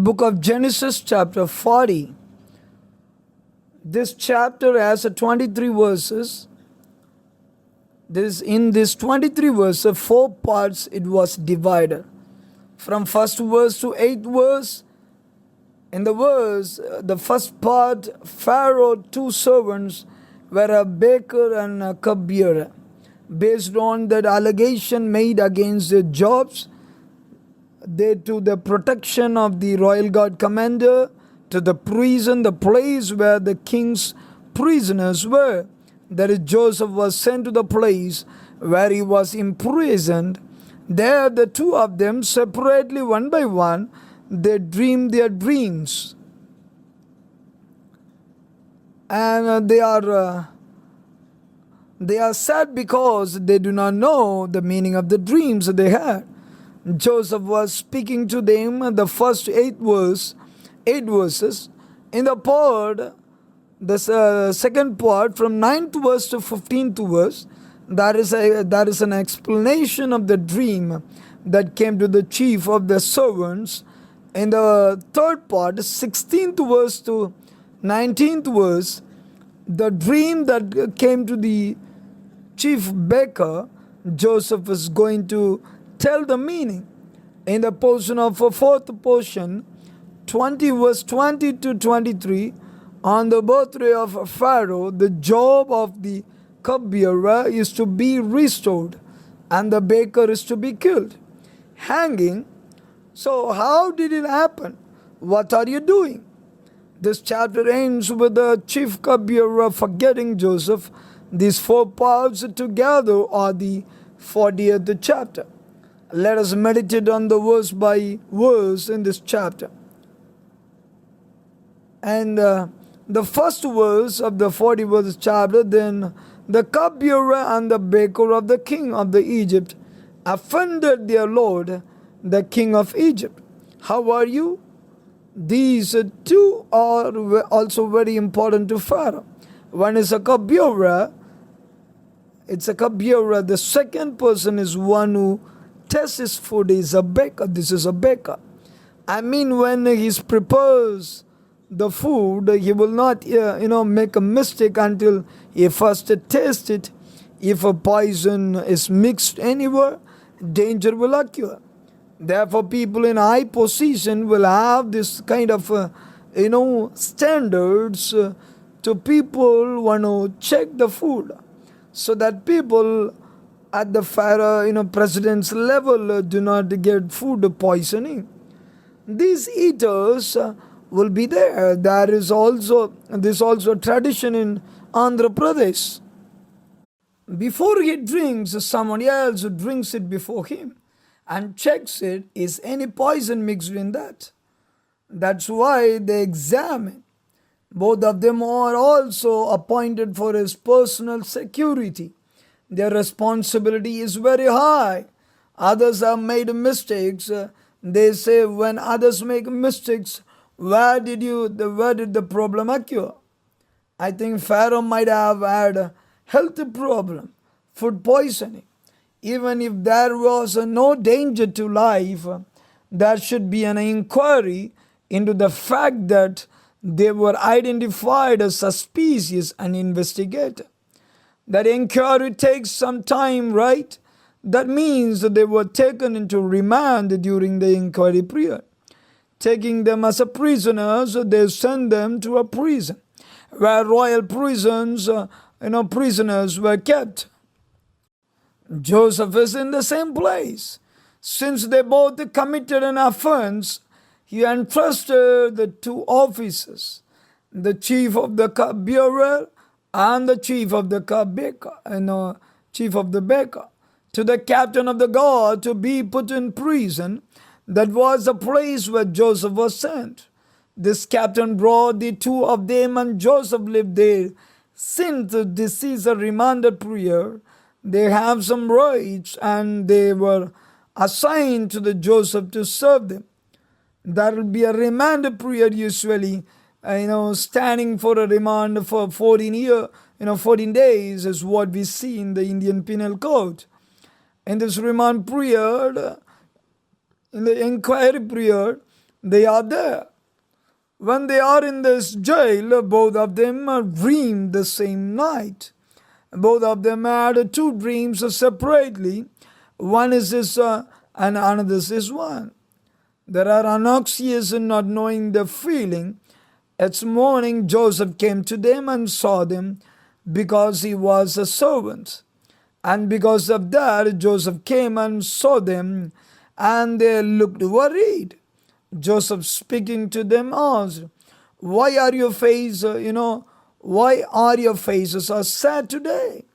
book of Genesis chapter 40. This chapter has 23 verses. In this 23 verses, 4 parts it was divided. From first verse to 8th verse, in the first part, Pharaoh, 2 servants were a baker and a cupbearer. Based on that allegation made against the Jobs, they to the protection of the royal guard commander, to the prison, the place where the king's prisoners were. That is, Joseph was sent to the place where he was imprisoned. There the two of them separately, one by one, they dreamed their dreams. And they are sad because they do not know the meaning of the dreams they had. Joseph was speaking to them the first 8 verses. In the part, the second part, from 9th verse to 15th verse, that is an explanation of the dream that came to the chief of the servants. In the third part, 16th verse to 19th verse, the dream that came to the chief baker, Joseph is going to tell the meaning. In the portion of a fourth portion, 20 verse 20 to 23, on the birthday of Pharaoh, the job of the cupbearer is to be restored and the baker is to be killed. Hanging. So how did it happen? What are you doing? This chapter ends with the chief cupbearer forgetting Joseph. These 4 parts together are the 40th chapter. Let us meditate on the verse by verse in this chapter. And the first verse of the 40th chapter, then the cupbearer and the baker of the king of the Egypt offended their lord, the king of Egypt. How are you? These two are also very important to Pharaoh. One is a cupbearer. It's a cupbearer. The second person is one who tests his food. Is a baker. This is a baker. I mean, when he prepares the food, he will not make a mistake until he first tastes it. If a poison is mixed anywhere, danger will occur. Therefore, people in high position will have this kind of standards to people want to check the food, so that people at the Pharaoh, president's level do not get food poisoning. These eaters will be there. There is also a tradition in Andhra Pradesh. Before he drinks, someone else drinks it before him and checks it, is any poison mixed in that. That's why they examine. Both of them are also appointed for his personal security. Their responsibility is very high. Others have made mistakes. They say when others make mistakes, where did the problem occur? I think Pharaoh might have had a health problem, food poisoning. Even if there was no danger to life, there should be an inquiry into the fact that they were identified as suspicious and investigated. That inquiry takes some time, right? That means that they were taken into remand during the inquiry period. Taking them as a prisoners, they sent them to a prison where royal prisoners were kept. Joseph is in the same place. Since they both committed an offense, he entrusted the 2 officers, the chief of the cupbearer and the chief of the baker, to the captain of the guard to be put in prison. That was the place where Joseph was sent. This captain brought the 2 of them, and Joseph lived there. Since this is a remanded period, they have some rights, and they were assigned to the Joseph to serve them. There will be a remand period usually, standing for a remand for 14 days is what we see in the Indian Penal Code. In this remand period, in the inquiry period, they are there. When they are in this jail, both of them dreamed the same night. Both of them had two dreams separately. One is this, and another is one. There are anxious in not knowing the feeling. It's morning, Joseph came to them and saw them because he was a servant. And because of that, Joseph came and saw them, and they looked worried. Joseph, speaking to them, asked, "Why are your why are your faces so sad today?"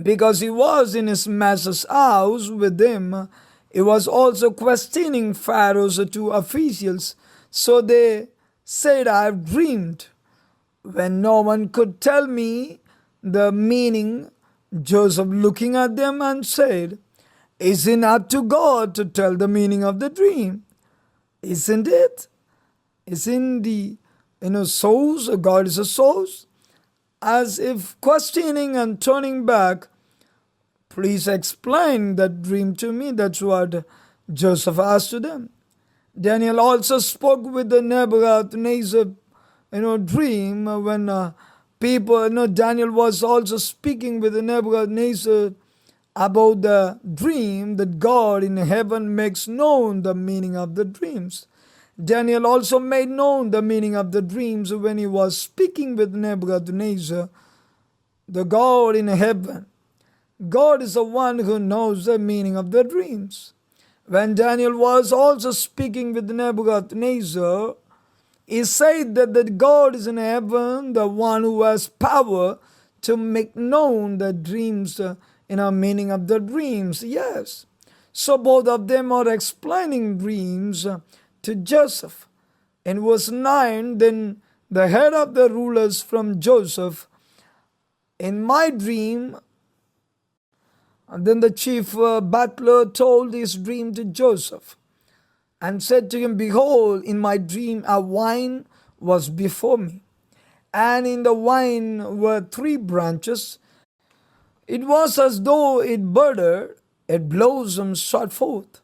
Because he was in his master's house with him, he was also questioning Pharaoh's two officials. So they said, "I have dreamed." When no one could tell me the meaning, Joseph looking at them and said, "Isn't it up to God to tell the meaning of the dream? Isn't it? Isn't the source? God is a source." As if questioning and turning back, "Please explain that dream to me." That's what Joseph asked to them. Daniel also spoke with the Nebuchadnezzar dream when Daniel was also speaking with the Nebuchadnezzar about the dream that God in heaven makes known the meaning of the dreams. Daniel also made known the meaning of the dreams when he was speaking with Nebuchadnezzar, the God in heaven. God is the one who knows the meaning of the dreams. When Daniel was also speaking with Nebuchadnezzar, he said that God is in heaven, the one who has power to make known the dreams, meaning of the dreams. Yes. So both of them are explaining dreams to Joseph. In verse 9, then the head of the rulers from Joseph, "In my dream," and then the chief butler told his dream to Joseph and said to him, "Behold, in my dream a wine was before me, and in the wine were 3 branches. It was as though it budded, it blossomed shot forth,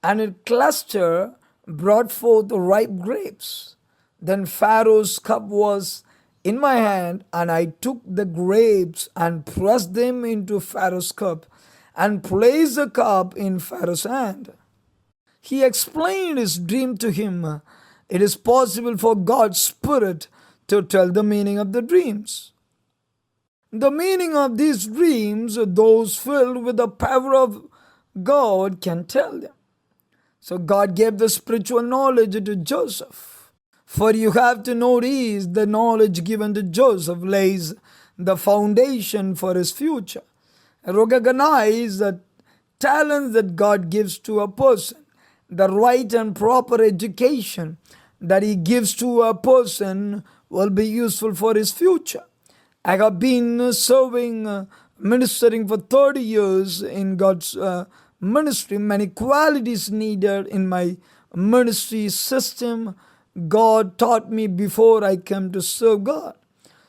and it clustered brought forth ripe grapes. Then Pharaoh's cup was in my hand, and I took the grapes and pressed them into Pharaoh's cup, and placed the cup in Pharaoh's hand." He explained his dream to him. It is possible for God's Spirit to tell the meaning of the dreams. The meaning of these dreams, those filled with the power of God can tell them. So God gave the spiritual knowledge to Joseph. For you have to notice the knowledge given to Joseph lays the foundation for his future. Recognize the talents that God gives to a person, the right and proper education that he gives to a person will be useful for his future. I have been ministering for 30 years in God's ministry. Many qualities needed in my ministry system God taught me before I came to serve God.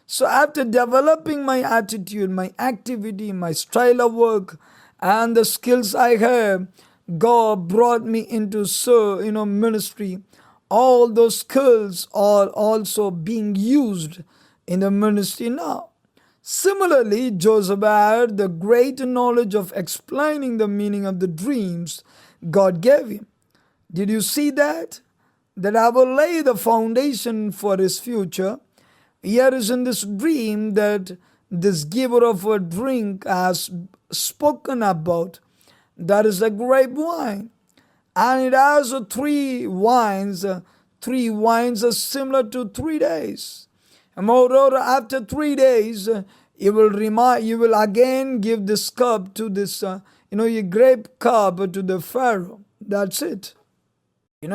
So after developing my attitude, my activity, my style of work, and the skills I have, God brought me into ministry. All those skills are also being used in the ministry now. Similarly, Joseph had the great knowledge of explaining the meaning of the dreams God gave him. Did you see that? That I will lay the foundation for his future. Here is in this dream that this giver of a drink has spoken about. That is a grape wine. And it has 3 wines. 3 wines are similar to 3 days. And moreover, after 3 days, you will again give this cup to this, your grape cup to the Pharaoh. That's it.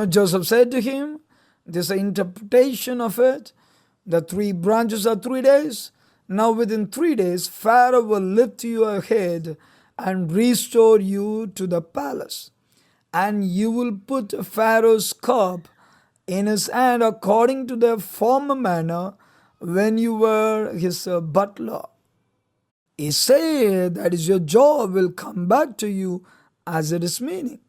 Joseph said to him, this is an interpretation of it. The 3 branches are 3 days. Now within 3 days, Pharaoh will lift your head and restore you to the palace. And you will put Pharaoh's cup in his hand according to the former manner when you were his butler. He said that is your job will come back to you as it is meaning.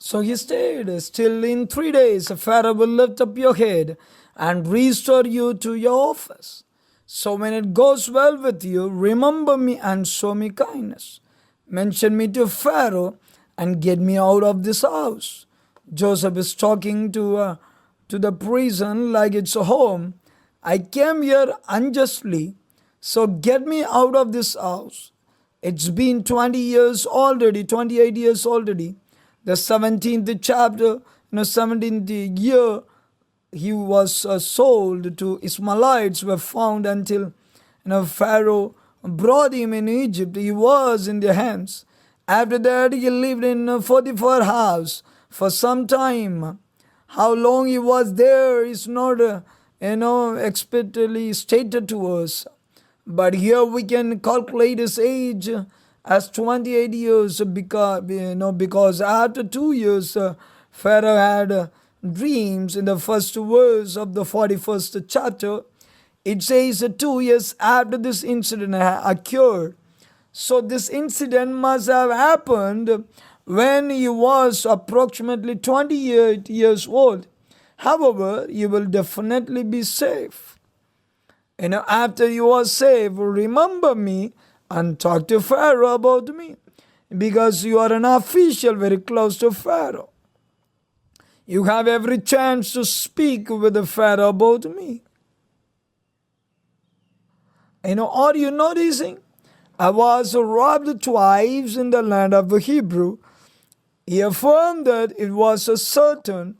So he stayed still. In 3 days, Pharaoh will lift up your head and restore you to your office. So when it goes well with you, remember me and show me kindness. Mention me to Pharaoh and get me out of this house. Joseph is talking to the prison like it's a home. I came here unjustly, so get me out of this house. It's been 20 years already, 28 years already. The 17th chapter, 17th year, he was sold to Ishmaelites were found until Pharaoh brought him in Egypt. He was in their hands. After that, he lived in a 44 house for some time. How long he was there is not explicitly stated to us. But here we can calculate his age as 28 years because after 2 years Pharaoh had dreams. In the first verse of the 41st chapter, it says 2 years after this incident occurred. So this incident must have happened when he was approximately 28 years old. However, you will definitely be safe. After you are safe, remember me and talk to Pharaoh about me, because you are an official very close to Pharaoh. You have every chance to speak with the Pharaoh about me. Are you noticing? I was robbed twice in the land of the Hebrew. He affirmed that it was a certain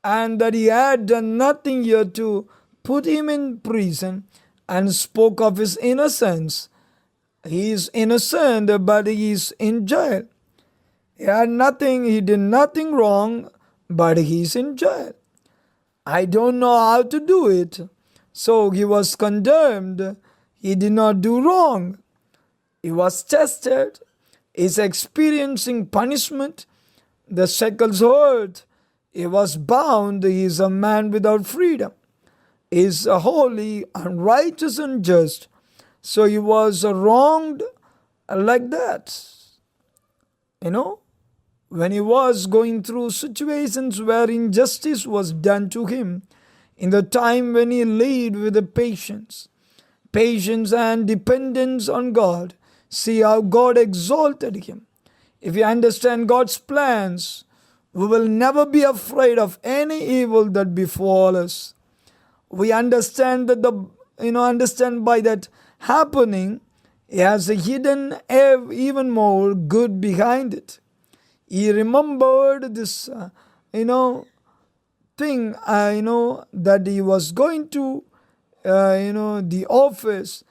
and that he had done nothing here to put him in prison, and spoke of his innocence. He is innocent, but he is in jail. He did nothing wrong, but he is in jail. I don't know how to do it. So he was condemned. He did not do wrong. He was tested. He is experiencing punishment. The shackles hurt. He was bound. He is a man without freedom. He is holy and righteous and just. So he was wronged like that. When he was going through situations where injustice was done to him, in the time when he lived with the patience and dependence on God, see how God exalted him. If we understand God's plans, we will never be afraid of any evil that befall us. We understand that understand by that happening, he has a hidden even more good behind it. He remembered this, thing, that he was going to, the office,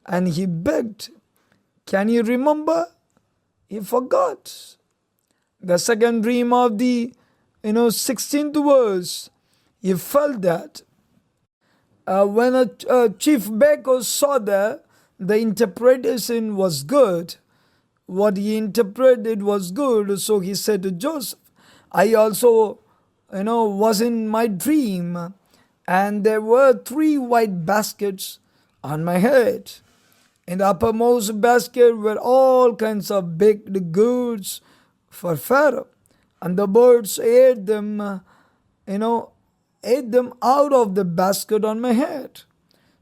and he begged. Can you remember? He forgot. The second dream of the, 16th verse, he felt that. When a chief baker saw that the interpretation was good, what he interpreted was good, so he said to Joseph, I also, was in my dream, and there were 3 white baskets on my head. In the uppermost basket were all kinds of baked goods for Pharaoh, and the birds ate them out of the basket on my head.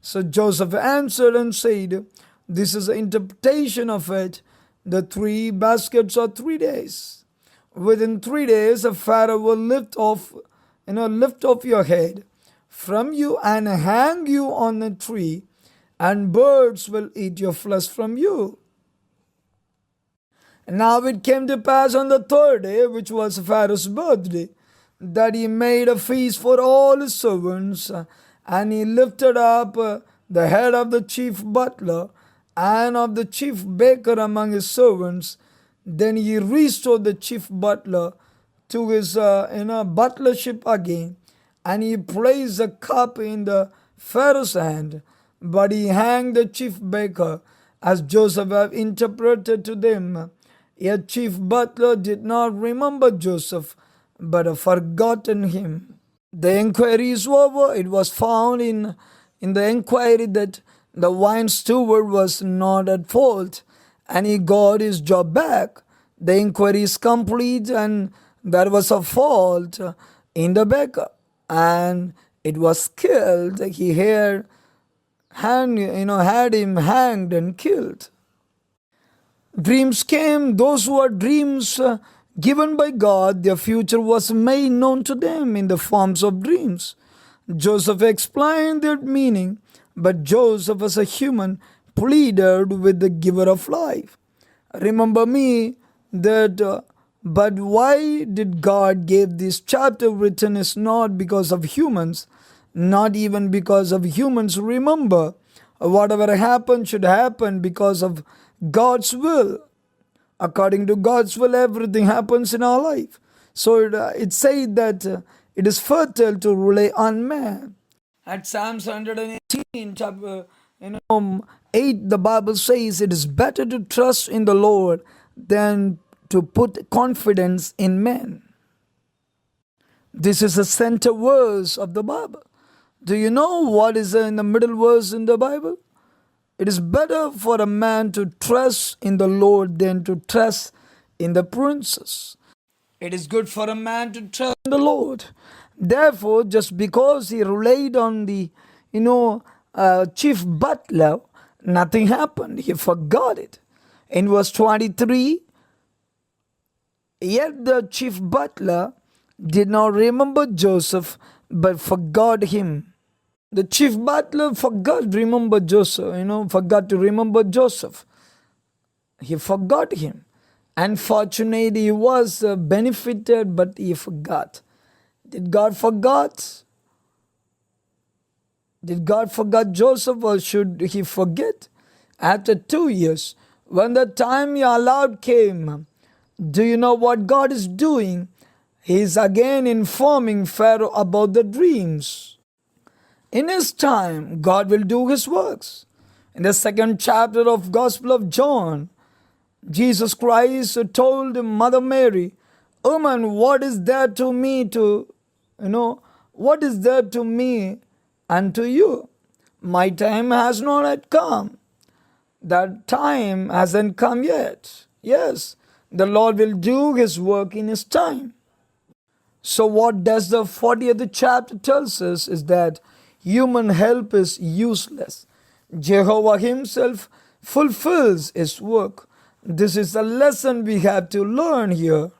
So Joseph answered and said, this is the interpretation of it. The 3 baskets are 3 days. Within 3 days, a Pharaoh will lift off your head from you and hang you on a tree, and birds will eat your flesh from you. Now it came to pass on the 3rd day, which was Pharaoh's birthday, that he made a feast for all his servants, and he lifted up the head of the chief butler and of the chief baker among his servants. Then he restored the chief butler to his butlership again, and he placed the cup in the Pharaoh's hand. But he hanged the chief baker, as Joseph had interpreted to them. Yet chief butler did not remember Joseph, but had forgotten him. The inquiry is over. It was found in the inquiry that the wine steward was not at fault, and he got his job back. The inquiry is complete, and there was a fault in the baker, and it was killed. He had him hanged and killed. Dreams came, those who had dreams given by God, their future was made known to them in the forms of dreams. Joseph explained their meaning, but Joseph, as a human, pleaded with the giver of life. Remember me that, but why did God give this chapter written is not because of humans, not even because of humans. Remember, whatever happened should happen because of God's will. According to God's will, everything happens in our life. So it said that it is fertile to rely on man. At Psalms 118, chapter 8, the Bible says it is better to trust in the Lord than to put confidence in men. This is the center verse of the Bible. Do you know what is in the middle verse in the Bible? It is better for a man to trust in the Lord than to trust in the princes. It is good for a man to trust in the Lord. Therefore, just because he relied on the, chief butler, nothing happened. He forgot it. In verse 23, yet the chief butler did not remember Joseph, but forgot him. The chief butler forgot to remember Joseph. He forgot him. Unfortunately, he was benefited, but he forgot. Did God forget? Did God forget Joseph, or should he forget? After 2 years, when the time he allowed came, do you know what God is doing? He is again informing Pharaoh about the dreams. In his time, God will do his works. In the 2nd chapter of Gospel of John, Jesus Christ told Mother Mary, "Woman, what is there to me what is there to me and to you? My time has not yet come." That time hasn't come yet. Yes, the Lord will do his work in his time. So what does the 40th chapter tells us is that human help is useless. Jehovah himself fulfills his work. This is a lesson we have to learn here.